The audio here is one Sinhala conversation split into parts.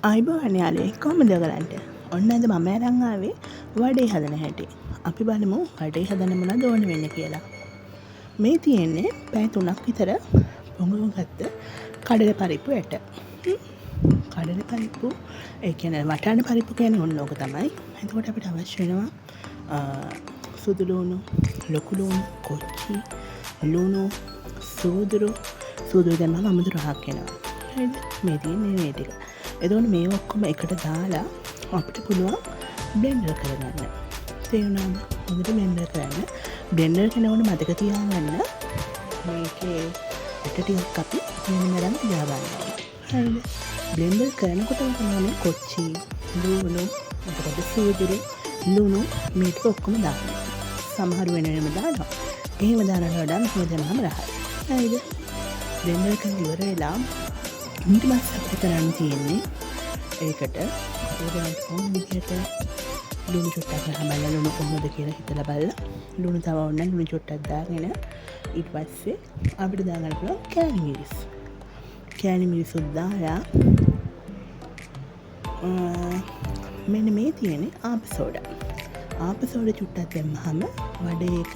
අයිබෝවන් යාළුවෝ කොහොමද ඔයගලන්ට? ඔන්න අද මම අරන් ආවේ වඩේ හදන හැටි. අපි බලමු වඩේ හදන්න මොනවද ඕන වෙන්නේ කියලා. මේ තියෙන්නේ පැය 3ක් විතර පොඟවගත්ත කඩල පරිප්පු ඇට. කඩල පරිප්පු ඒ කියන්නේ වටාණ පරිප්පු කියන්නේ ඔන්න ඕක තමයි. එතකොට අපිට අවශ්‍ය වෙනවා සුදු ලුණු, ලොකු ලුණු, කොච්චි, ලුණු, සූදුරු දැම්මම අමුතු රහක් එනවා. හරිද? මේ තියෙන්නේ මේ ටික. එතකොට මේ ඔක්කොම එකට දාලා අපිට පුළුවන් බ්ලෙන්ඩර් කරගන්න. තේරුණාද? හොඳට බ්ලෙන්ඩර් කරන්න. බ්ලෙන්ඩර් කරනකොට මතක තියාගන්න මේකේ ඇට ටිකක් අපි මෙන්න දාගන්නවා. හරිද? බ්ලෙන්ඩර් කරනකොට තමයි කොච්චි, ලුණු, එතකොට සූදුරු, ලුණු මේ ටික ඔක්කොම දාන්න. සමහර වෙනම දානවා. එහෙම දානට වඩා මෙහෙම දැම්මම රහයි. හරිද? බ්ලෙන්ඩර් කරන ඉවර වෙලා ඊට පස්සේ අපිට කරන්න තියෙන්නේ ඒකට ඕන විදිහට ලුණු චුට්ටක් ගහලා ලුණු කොහොමද කියලා හිතලා බලලා ලුණු තව ඕන නම් ලුණු චුට්ටක් දාගෙන ඊට පස්සේ අපිට දාගන්න පුළුවන් කෑලි මිරිස් දාලා මෙන්න මේ තියෙන්නේ ආපසෝඩා චුට්ටක් දැම්මහම වඩේක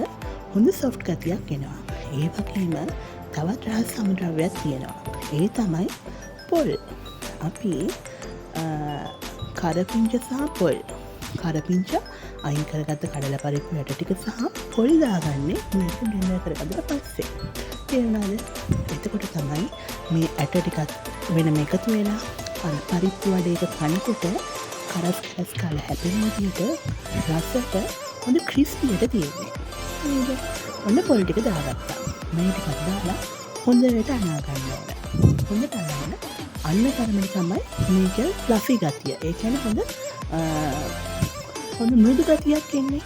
හොඳ සොෆ්ට් ගතියක් එනවා. ඒ වගේම තවත් රහස් සමුද්‍රව්‍යයක් තියෙනවා. ඒ තමයි පොල්. අපි කරපිංච සහ පොල්. කරපිංච අයින් කරගත්ත කඩල පරිප්පු ඇට ටික සහ පොල් දාගන්නේ මේක බ්ලෙන්ඩර් කරගත්තට පස්සේ. තේරුණාද? එතකොට තමයි මේ ඇට ටිකත් වෙනම එකතු වෙලා අර පරිප්පු වඩේක කනකොට කරස් කාලා හැපෙන විදිහට රසට හොඳ ක්‍රිස්පියට තියෙන්නේ. නේද? ඔන්න පොල් ටික දාගත්තා. මේ ටිකක් දාලා හොඳට අනා ගන්න ඕන. හොඳට අනාගෙන අන්න තරමට තමයි මේක ෆ්ලෆි ගතිය. ඒ කියන්නේ හොඳ මෘදු ගතියක් එන්නේ.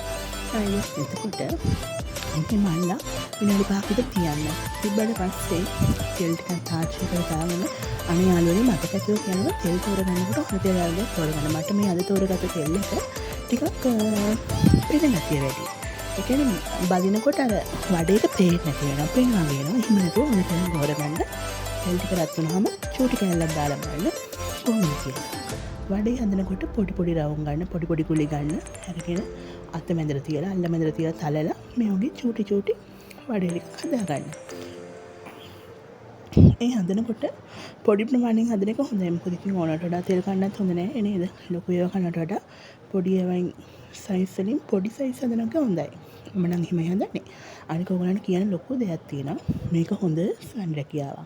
හරිද? එතකොට මේක මල්ලා විනාඩි 5ක් විතර තියන්න. තිබ්බට පස්සේ තෙල් ටිකක් තාච්චියකට දාගෙන අනේ යාළුවනේ මතක ඇතුව කියනවා තෙල් තෝරගන්නකොට හොඳ තෙල් වලට තෝරගන්න. මට මේ අද තෝරගත්ත තෙල් එක ටිකක් පෙරණ නැතිය වැඩි. ඒ කියන්නේ බදිනකොට අර වඩේක පේන්නේ නැති වෙනවා. පේනවා වෙනවා. එහෙම නැතුව මොන තෙල් තෝරගන්න. තෙල් ටික රත් වුණාම චූටි කෑල්ලක් දාලා බලන්න කොහොමද කියලා. වඩේ හදනකොට පොඩි රවුම් ගන්න, පොඩි කුලි ගන්න. අරගෙන අත මැදට තියලා, අල්ල මැදට තියලා තලලා මේ වගේ චූටි වඩේ ටික හදාගන්න. ඒ හදනකොට පොඩි ප්‍රමාණයෙන් හදන එක හොඳයි. මොකද ඉතින් ඕනට වඩා තෙල් කන්නත් හොඳ නෑ නේද? ලොකු ඒවා කන්නට වඩා පොඩි ඒවායින් සයිස් වලින් පොඩි සයිස් හදන එක හොඳයි. මම නම් එහෙමයි හදන්නේ. අනික ඔයගලන්ට කියන ලොකු දෙයක් තියෙනවා. මේක හොඳ ස්වයං රැකියාවක්.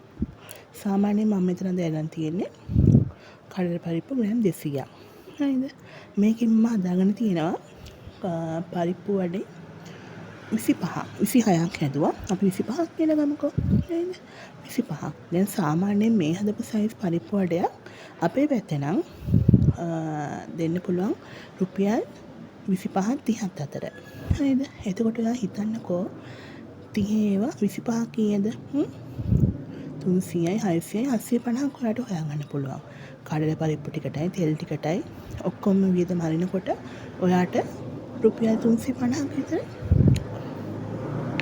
සාමාන්‍යයෙන් මම මෙතන දැනන් තියෙන්නේ කඩල පරිප්පු ග්‍රෑම් 200ක්. හරිද? මේකෙන් මම හදාගෙන තියෙනවා පරිප්පු වඩේ 26ක් හැදුවා. අපි 25ක් කියලා ගමුකෝ. නේද? 25ක්. දැන් සාමාන්‍යයෙන් මේ හදපු සයිස් පරිප්පු වඩයක් අපේ පැත්තේ නම් දෙන්න පුළුවන් රුපියල් 25ක් 30ක් අතර. හරිද? එතකොට ඔයා හිතන්නකෝ 30 ඒවා 25 කීයද? 300යි 600යි 750ක් වලට හොයාගන්න පුළුවන්. කඩල පරිප්පු ටිකටයි තෙල් ටිකටයි ඔක්කොම වියදම හරිනකොට ඔයාට රුපියල් 350ක් විතර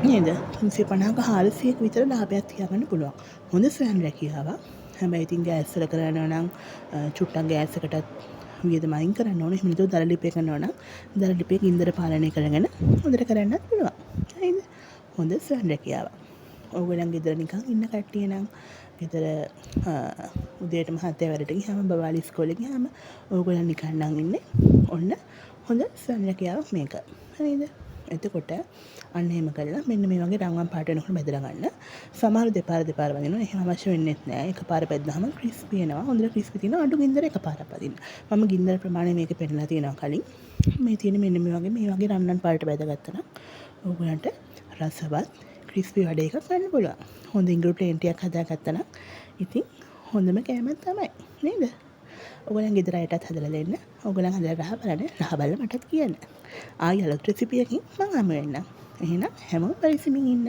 නේද? 350ක 400ක විතර ලාභයක් තියාගන්න පුළුවන්. හොඳ ස්වයං රැකියාවක්. හැබැයි ඉතින් ගෑස් වල කරනවා නම් චුට්ටක් ගෑස් එකටත් වියදම අයින් කරන්න ඕනේ. එහෙම නැතුව දර ලිපේ කරනවා නම් දර ලිපේ ගින්දර පාලනය කරගෙන හොඳට කරන්නත් පුළුවන්. හරිද? හොඳ ස්වයං රැකියාවක්. ඔයගොල්ලන් ගෙදර නිකන් ඉන්න කට්ටිය නම් ගෙදර උදේටම 7 වැඩට ගියාම බබාලා ඉස්කෝලේ ගියාම ඔයගොල්ලන් නිකන් නම් ඉන්නේ. ඔන්න හොඳ ස්වයං රැකියාවක් මේක. හරිද? එතකොට අන්න එහෙම කළා මෙන්න මේ වගේ රන්වන් පාට වෙනකොට බෙදලා ගන්න. සමහර දෙපාර වදිනවා. එහෙම අවශ්‍ය වෙන්නේ නැහැ. එකපාර බෙද්දාම ක්‍රිස්පි වෙනවා. හොඳට ක්‍රිස්පි තියෙනවා. අඩු ගින්දර එකපාරක් වදින්න. මම ගින්දර ප්‍රමාණය මේක පෙන්නලා තියෙනවා කලින්. මේ තියෙන මෙන්න මේ වගේ රන්වන් පාට බෙදගත්තා නම් ඔයගොල්ලන්ට රසවත් ක්‍රිස්පි වඩේ එකක් ගන්න පුළුවන්. හොඳ ඉන්ග්‍රීඩියන්ට් ටිකක් හදාගත්තා නම් ඉතින් හොඳම කෑමක් තමයි. නේද? ඔයගොල්ලන් ගෙදර අයටත් හදලා දෙන්න. ඔයගොල්ලන් හදලා රහ බලලා මටත් කියන්න. ආයෙ අලුත් රෙසිපියකින් මම හමු වෙන්නම්. එහෙනම් හැමෝම පරිස්සමින් ඉන්න.